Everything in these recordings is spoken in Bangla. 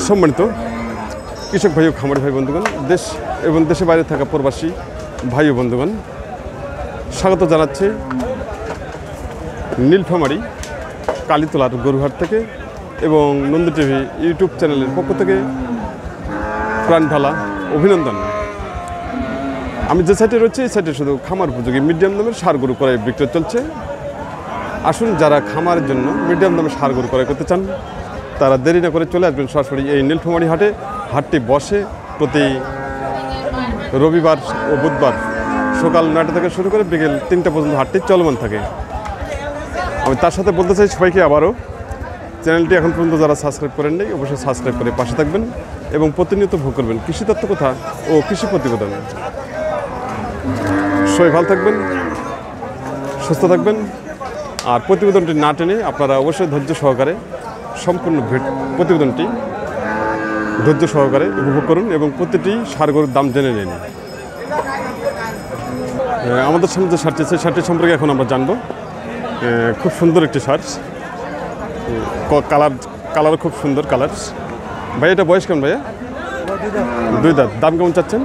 সম্মানিত কৃষক ভাই ও খামারি ভাই বন্ধুগণ, দেশ এবং দেশের বাইরে থাকা প্রবাসী ভাই ও বন্ধুগণ, স্বাগত জানাচ্ছি নীলফামারী কালীতলার গরুহাট থেকে এবং নন্দী টিভি ইউটিউব চ্যানেলের পক্ষ থেকে প্রাণ ঢালা অভিনন্দন। আমি যে সাইটে রয়েছি এই সাইটে শুধু খামার উপযোগী মিডিয়াম দামের ষাঁড় গরু ক্রয় বিক্রয় চলছে। আসুন, যারা খামারের জন্য মিডিয়াম দামের ষাঁড় গরু ক্রয় করতে চান তারা দেরি না করে চলে আসবেন সরাসরি এই নীলফামারী হাটে। হাটটি বসে প্রতি রবিবার ও বুধবার সকাল 9টা থেকে শুরু করে বিকেল 3টা পর্যন্ত হাটটি চলমান থাকে। আমি তার সাথে বলতে চাই সবাইকে আবারও, চ্যানেলটি এখন পর্যন্ত যারা সাবস্ক্রাইব করেন নাই অবশ্যই সাবস্ক্রাইব করে পাশে থাকবেন এবং প্রতিনিয়ত ভোগ করবেন কৃষি তথ্য কথা ও কৃষি প্রতিবেদন। সবাই ভালো থাকবেন, সুস্থ থাকবেন। আর প্রতিবেদনটি না টেনে আপনারা অবশ্যই ধৈর্য সহকারে সম্পূর্ণ প্রতিবেদনটি ধৈর্য সহকারে উপভোগ করুন এবং প্রতিটি ষাঁড় গরুর দাম জেনে নিন। আমাদের সামনে যে ষাঁড়টি আছে ষাঁড়টি সম্পর্কে এখন আমরা জানবো। খুব সুন্দর একটি ষাঁড়, কালার খুব সুন্দর কালার। ভাই এটা বয়স কেমন ভাইয়া? 2 দাঁত। দাম কেমন চাচ্ছেন?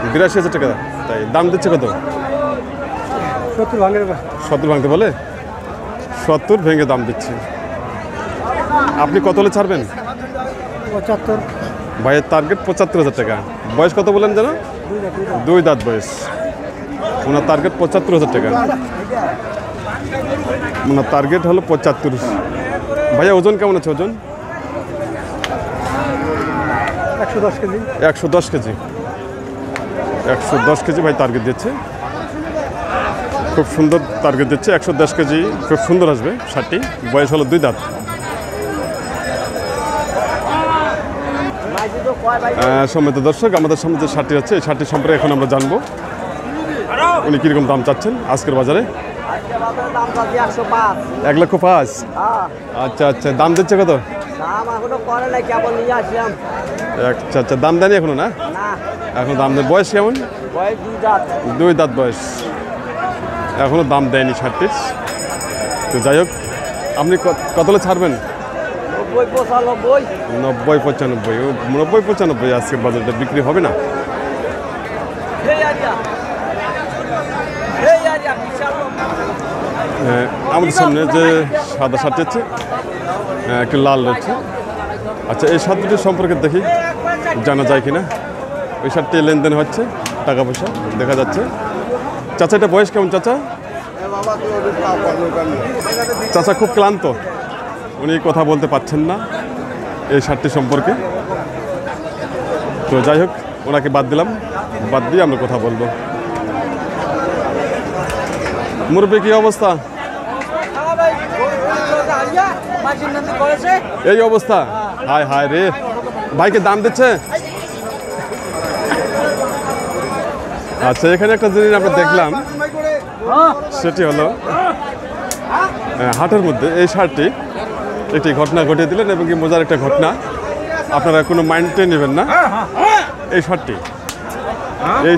82,000 টাকা। তাই দাম দিচ্ছে কত? 70 ভাঙতে বলে 70 ভেঙে দাম দিচ্ছে। আপনি কত হলে ছাড়বেন? 75। ভাইয়ের টার্গেট 75,000 টাকা। বয়স কত বলেন যেন? 2 দাঁত বয়স। ওনার টার্গেট 75,000 টাকা। ওনার টার্গেট হলো 75। ভাইয়া ওজন কেমন আছে? ওজন 110 কেজি। 110 কেজি। 110 কেজি ভাই টার্গেট দিচ্ছে। খুব সুন্দর টার্গেট দিচ্ছে। 110 কেজি খুব সুন্দর আসবে ষাঁড়টি। বয়স হলো 2 দাঁত। সম্মানিত দর্শক, আমাদের সামনে যে ষাঁড়টি আছে এই ষাঁড়টি সম্পর্কে এখন আমরা জানবো উনি কীরকম দাম চাচ্ছেন আজকের বাজারে। 1,05,000। আচ্ছা আচ্ছা, দাম দিচ্ছে কত? আচ্ছা আচ্ছা, দাম দেয়নি এখনো? না এখনো দাম দেয়। বয়স কেমন? 2 দাঁত বয়স। এখনো দাম দেয়নি ষাঁড়টির। তো যাই হোক, আপনি কত হলে ছাড়বেন? 90-95। আজকের বাজারটা বিক্রি হবে না। আমাদের সামনে যে সাদা ষাঁড়টি আছে একটু লাল রয়েছে। আচ্ছা, এই ষাঁড় দুটির সম্পর্কে দেখি জানা যায় কিনা। ওই ষাঁড়টি লেনদেন হচ্ছে, টাকা পয়সা দেখা যাচ্ছে। চাচা এটা বয়স কেমন চাচা? চাচা খুব ক্লান্ত, উনি কথা বলতে পারছেন না এই ষাঁড়টি সম্পর্কে। তো যাই হোক, ওনাকে বাদ দিলাম, বাদ দিয়ে আমরা কথা বলবো। মুরব্বী কি অবস্থা? এই অবস্থা? হায় হায় রে। ভাইকে দাম দিচ্ছে? আচ্ছা, এখানে একটা জিনিস আমরা দেখলাম, সেটি হলো হাটের মধ্যে এই ষাঁড়টি একটি ঘটনা ঘটিয়ে দিলেন এবং কি মজার একটা ঘটনা। আপনারা কোনো মাইন্ডে নেবেন না। এই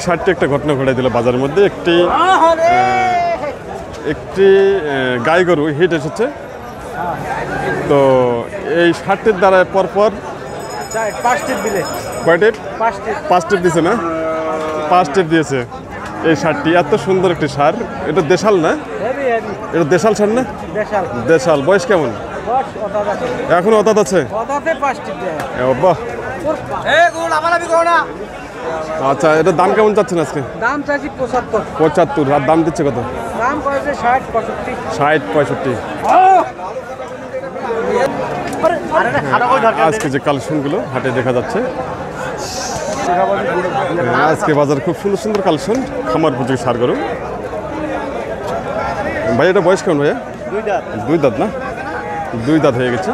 ষাঁড়টি একটা ঘটনা ঘটিয়ে দিল বাজারের মধ্যে। একটি গাই গরু হিট এসেছে। তো এই ষাঁড়টির দ্বারা পরপর 5 টিপ দিয়েছে না? 5 টিপ দিয়েছে এই ষাঁড়টি। এত সুন্দর একটি ষাঁড়। এটা দেশাল না? এটা দেশাল ষাঁড় না? দেশাল। বয়স কেমন? এখনো অদাত আছে? বাহ। আচ্ছা, এটার দাম কেমন চাচ্ছেন আজকে? দাম চাইছি 75। আর দাম দিচ্ছে কত? দাম করেছে 60-65। আজকে যে কালেকশনগুলো হাটে দেখা যাচ্ছে, আজকে বাজার খুব সুন্দর সুন্দর কালেকশন খামার উপযোগী ষাঁড় গরু। ভাই এটা বয়স কেমন ভাইয়া? 2 দাঁত না? 2 দাঁত হয়ে গেছে।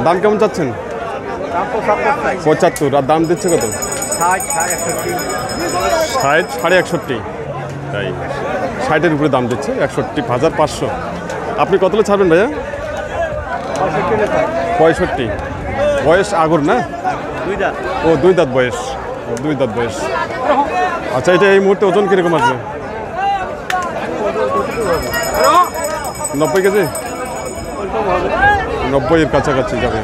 দাম কেমন চাচ্ছেন? 75। আর দাম দিচ্ছে কত? 60-61। তাই 60-এর উপরে দাম দিচ্ছে। 61,500। আপনি কত হলে ছাড়বেন ভাইয়া? 65। বয়স আগর না? 2 দাঁত বয়স। 2 দাঁত বয়স। আচ্ছা, এটা এই মুহূর্তে ওজন কিরকম আসবে? 90 কেজি। 90-এর কাছাকাছি যাবে।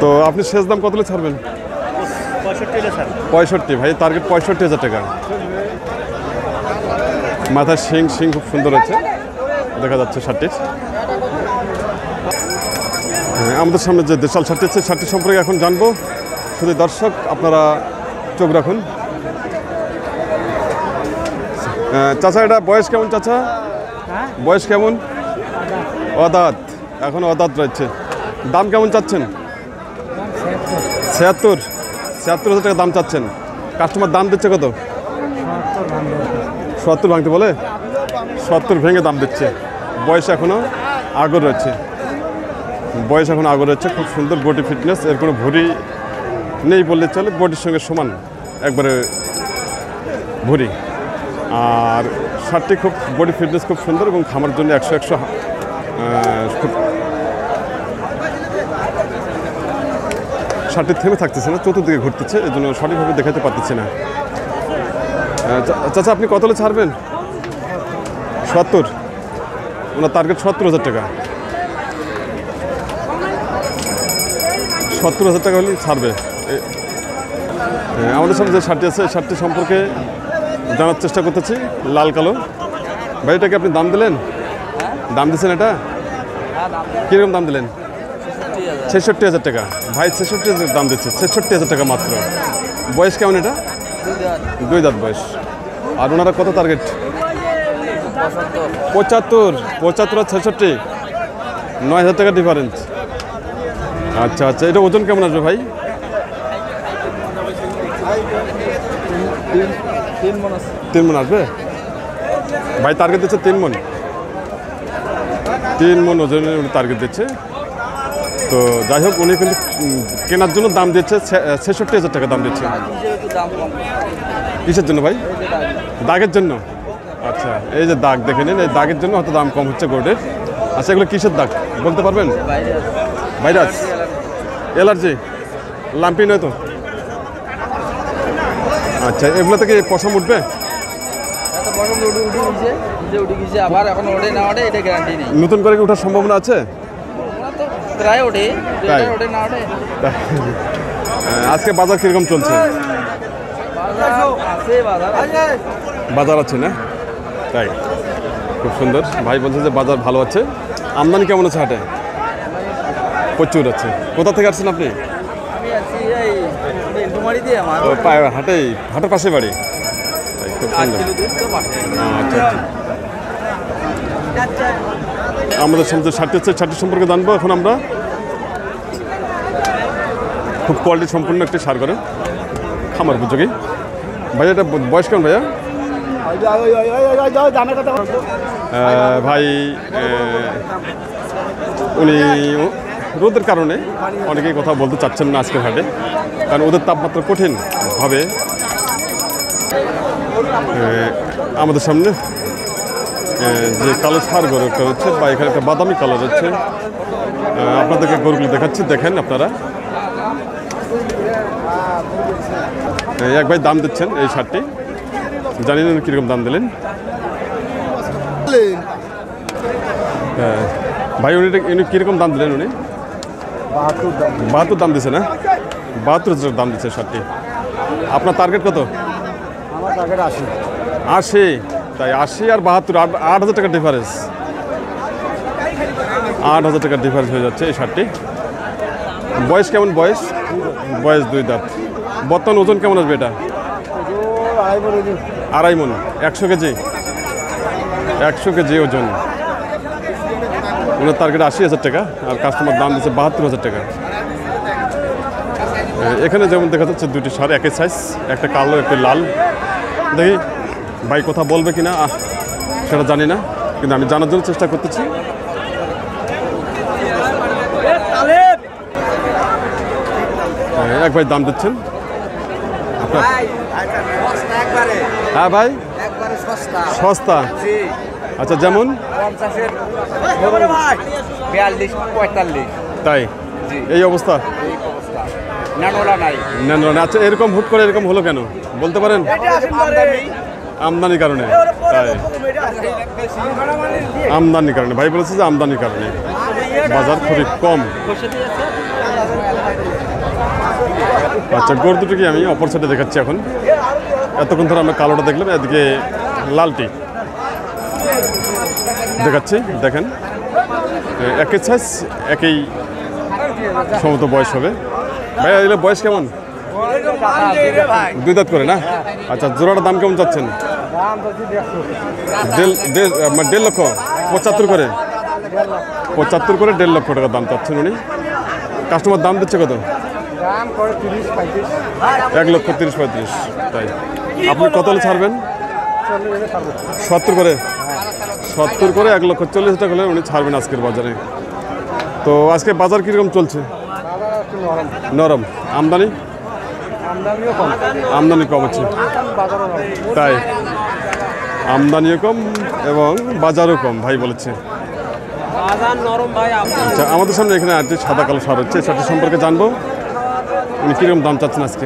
তো আপনি শেষ দাম কত হলে ছাড়বেন? 65 স্যার। 65 ভাই, টার্গেট 65,000 টাকা। মাথায় শিং শিং খুব সুন্দর আছে, দেখা যাচ্ছে শার্টটির। আমাদের সামনে যে দেশাল শার্টটি আছে, শার্টটি সম্পর্কে এখন জানবো। শুধু দর্শক আপনারা চোখ রাখুন। চাচা, এটা বয়স কেমন চাচা? বয়স কেমন? অদাঁত, এখন অদাঁত রয়েছে। দাম কেমন চাচ্ছেন? 76,000 টাকা দাম চাচ্ছেন। কাস্টমার দাম দিচ্ছে কত? 70 ভাঙতে বলে, 70 ভেঙে দাম দিচ্ছে। বয়স এখনও আগর রয়েছে, বয়স এখন আগর রয়েছে। খুব সুন্দর বডি ফিটনেস, এর কোনো ভুঁড়ি নেই বললে চলে, বডির সঙ্গে সমান একবারে ভুঁড়ি। আর শার্টটি খুব বডি ফিটনেস খুব সুন্দর এবং খামার জন্য 100 খুব। শার্টটি থেমে থাকতেছে না, চতুর্দিকে ঘুরতেছে, এই জন্য সঠিকভাবে দেখাতে পারতেছি না। চাচা, আপনি কত হলে ছাড়বেন? 70, ওনার টার্গেট 70,000 টাকা। 70,000 টাকা হলে ছাড়বে। আমাদের সামনে যে শার্টটি আছে, এই শার্টটি সম্পর্কে জানার চেষ্টা করতেছি। লাল কালো ভাই, এটাকে আপনি দাম দিলেন? দাম দিচ্ছেন এটা? কীরকম দাম দিলেন? 66,000 টাকা ভাই, 66,000 দাম দিচ্ছে। 66,000 টাকা মাত্র। বয়স কেমন এটা? 2 দাঁত বয়স। আর ওনারা কত টার্গেট? 75 আর 66, 9,000 টাকা ডিফারেন্স। আচ্ছা আচ্ছা, এটা ওজন কেমন আসবে ভাই? 3 মণ আসবে ভাই। টার্গেট দিচ্ছে 3 মণ। 3 মণ ওজনের উনি টার্গেট দিচ্ছে। তো যাই হোক, উনি কিন্তু কেনার জন্য দাম দিচ্ছে 66,000 টাকা দাম দিচ্ছে। কিসের জন্য ভাই? দাগের জন্য। আচ্ছা, এই যে দাগ দেখে নিন, এই দাগের জন্য হয়তো দাম কম হচ্ছে গোল্ডের। আচ্ছা, এগুলো কিসের দাগ বলতে পারবেন? ভাইরাস, অ্যালার্জি, লাম্পি নয় তো? আচ্ছা, এগুলো থেকে পশম উঠবে? নতুন করে কি ওঠার সম্ভাবনা আছে? আজকে বাজার কিরকম চলছে? বাজার আছে না? তাই, খুব সুন্দর। ভাই বলছে যে বাজার ভালো আছে। আমদানি কেমন আছে হাটে? প্রচুর আছে। কোথা থেকে আসছেন আপনি? হাটের পাশে বাড়ি। খুব সুন্দর। আচ্ছা, আমাদের সামনে শার্টটি হচ্ছে, শার্টটি সম্পর্কে জানবো এখন আমরা। খুব কোয়ালিটি সম্পূর্ণ একটি সার করে খামার উপযোগী। ভাইয়া, এটা বয়স কেমন ভাইয়া? ভাই, উনি রোদের কারণে অনেকেই কথা বলতে চাচ্ছেন না আজকের হাটে, কারণ ওদের তাপমাত্রা কঠিনভাবে আমাদের সামনে যে কালো সার গরু একটা হচ্ছে, বা এখানে একটা বাদামি কালার হচ্ছে। আপনাদেরকে গরুগুলো দেখাচ্ছি, দেখেন আপনারা। এক ভাই দাম দিচ্ছেন এই শার্টটি, জানি না কীরকম দাম দিলেন। ভাই, উনি কীরকম দাম দিলেন? উনি 72 দাম দিচ্ছে না? 72,000 দাম দিচ্ছে শার্টটি। আপনার টার্গেট কত? আমার টার্গেট 80। তাই 80 আর 72, 8,000 টাকা ডিফারেন্স। 8,000 টাকার ডিফারেন্স হয়ে যাচ্ছে এই শার্টটি। বয়স কেমন? বয়স 2 দাঁত। বর্তমান ওজন কেমন আসবে এটা? 2.5 মণ। 100 কেজি। 100 কেজি ওজন। ওনার টার্গেট 80,000 টাকা, আর কাস্টমার দাম দিচ্ছে 72,000 টাকা। এখানে যেমন দেখা যাচ্ছে দুটি সার একই সাইজ, একটা কালো একটা লাল। দেখি ভাই কথা বলবে কিনা সেটা জানি না, কিন্তু আমি জানার জন্য চেষ্টা করতেছি। এক ভাই দাম দিচ্ছেন আপনার? হ্যাঁ ভাই, সস্তা। আচ্ছা, যেমন 42-45। তাই এই অবস্থা? আচ্ছা, এরকম হুট করে এরকম হলো কেন বলতে পারেন? আমদানির কারণে। তাই, আমদানির কারণে ভাই বলেছে যে আমদানির কারণে। বাজার খুবই কম। আচ্ছা, গরু দুটোকে আমি অপর সাইডে দেখাচ্ছি এখন। এতক্ষণ ধরে আমরা কালোটা দেখলাম, এদিকে লালটি দেখাচ্ছি। দেখেন, একই সাইজ, একই সমত বয়স হবে। ভাইয়া এগুলো বয়স কেমন? 2 দাঁত করে না? আচ্ছা, জোড়াটার দাম কেমন চাচ্ছেন? 1.5 লক্ষ, 75 করে 75 করে 1.5 লক্ষ টাকা দাম চাচ্ছেন উনি। কাস্টমার দাম দিচ্ছে কত? 1,30,35,000। তাই আপনি কত হলে ছাড়বেন? 70 করে 1,40,000 টাকা হলে উনি ছাড়বেন আজকের বাজারে। তো আজকে বাজার কীরকম চলছে? নরম। আমদানি কম আছে, তাই আমদানিও কম এবং বাজারও কম ভাই বলেছে। আচ্ছা, আমাদের সামনে এখানে আর যে সাদা কালো সার হচ্ছে, সেটা সম্পর্কে জানবো উনি কীরকম দাম চাচ্ছেন আজকে।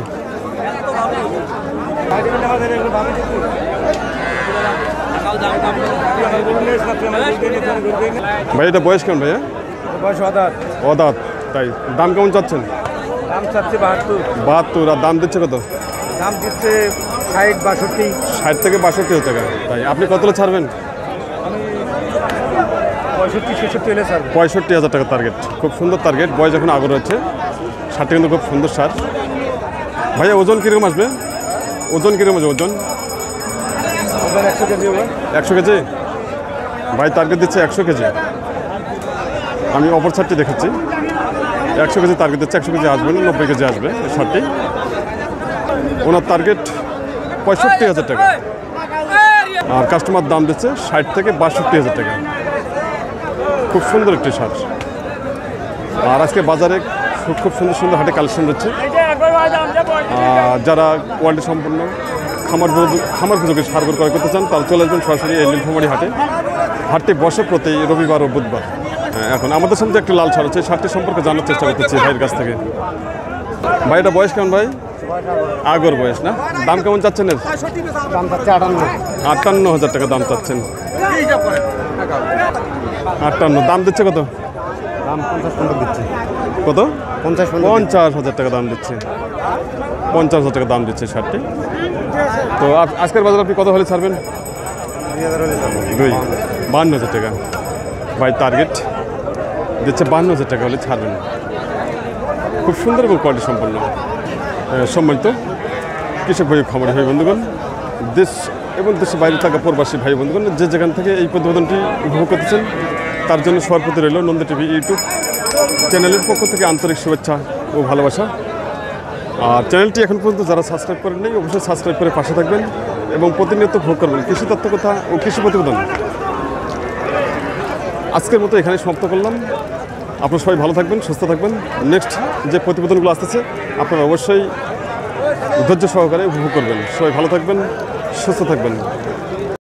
ভাই এটা বয়স কেমন ভাইয়া? অদাত। তাই দাম কেমন চাচ্ছেন? দাম চাচ্ছে 72। আর দাম দিচ্ছে কত? দাম দিচ্ছে 60-62। 60 থেকে 62 টাকা। তাই আপনি কতটা ছাড়বেন? 65-66 হলে স্যার। 65,000 টাকা টার্গেট। খুব সুন্দর টার্গেট, বয়স এখন আগর হচ্ছে। সারটা কিন্তু খুব সুন্দর সার। ভাইয়া ওজন কীরকম আসবে? ওজন কীরকম আসবে? ওজন 100 কেজি হবে। 100 কেজি। ভাই টার্গেট দিচ্ছে 100 কেজি। আমি অপর সারটি দেখাচ্ছি। 100 কেজি টার্গেট দিচ্ছে। 100 কেজি আসবে না, 90 কেজি আসবে এই সারটি। ওনার টার্গেট 65,000 টাকা। আর কাস্টমার দাম দিচ্ছে 60 থেকে 62,000 টাকা। খুব সুন্দর একটি সার। আর আজকে বাজারে খুব সুন্দর সুন্দর হাটে কালেকশন হচ্ছে। যারা কোয়ালিটি সম্পন্ন খামার উপযোগী সারগুলো ক্রয় করতে চান, তারা চলে আসবেন সরাসরি এই নীলফামারী হাটে। হাটটি বসে প্রতি রবিবার ও বুধবার। এখন আমাদের সামনে একটি লাল সার হচ্ছে, সারটি সম্পর্কে জানার চেষ্টা করতেছি ভাইয়ের কাছ থেকে। ভাই এটা বয়স কেমন ভাই? আগর বয়স না? দাম কেমন চাচ্ছেন এর? দাম চাচ্ছে 58,000 টাকা দাম চাচ্ছেন। 58 দাম দিচ্ছে কত? দাম 50 দিচ্ছে। কত? 50 টাকা দাম দিচ্ছে। 50,000 টাকা দাম দিচ্ছে শার্টটি। তো আজকের বাজারে আপনি কত হলে ছাড়বেন? 52,000 টাকা। ভাই টার্গেট দিচ্ছে 52,000 টাকা হলে ছাড়বেন। খুব সুন্দর এবং কোয়ালিটি সম্পন্ন। সম্মানিত কৃষক ভাই, খামারি ভাই বন্ধুগণ, দেশ এবং দেশের বাইরে থাকা প্রবাসী ভাই বন্ধুগণ, যে যেখান থেকে এই প্রতিবেদনটি উপভোগ করতেছেন, তার জন্য সবার প্রতি রইল নন্দী টিভি ইউটিউব চ্যানেলের পক্ষ থেকে আন্তরিক শুভেচ্ছা ও ভালোবাসা। আর চ্যানেলটি এখন পর্যন্ত যারা সাবস্ক্রাইব করেন নাই, অবশ্যই সাবস্ক্রাইব করে পাশে থাকবেন এবং প্রতিনিয়ত ভোগ করবেন কৃষি তত্ত্বকথা ও কৃষি প্রতিবেদন। আজকের মতো এখানে সমাপ্ত করলাম। আপনারা সবাই ভালো থাকবেন, সুস্থ থাকবেন। নেক্সট যে প্রতিবেদনগুলো আসতেছে আপনারা অবশ্যই ধৈর্য সহকারে উপভোগ করবেন। সবাই ভালো থাকবেন, সুস্থ থাকবেন।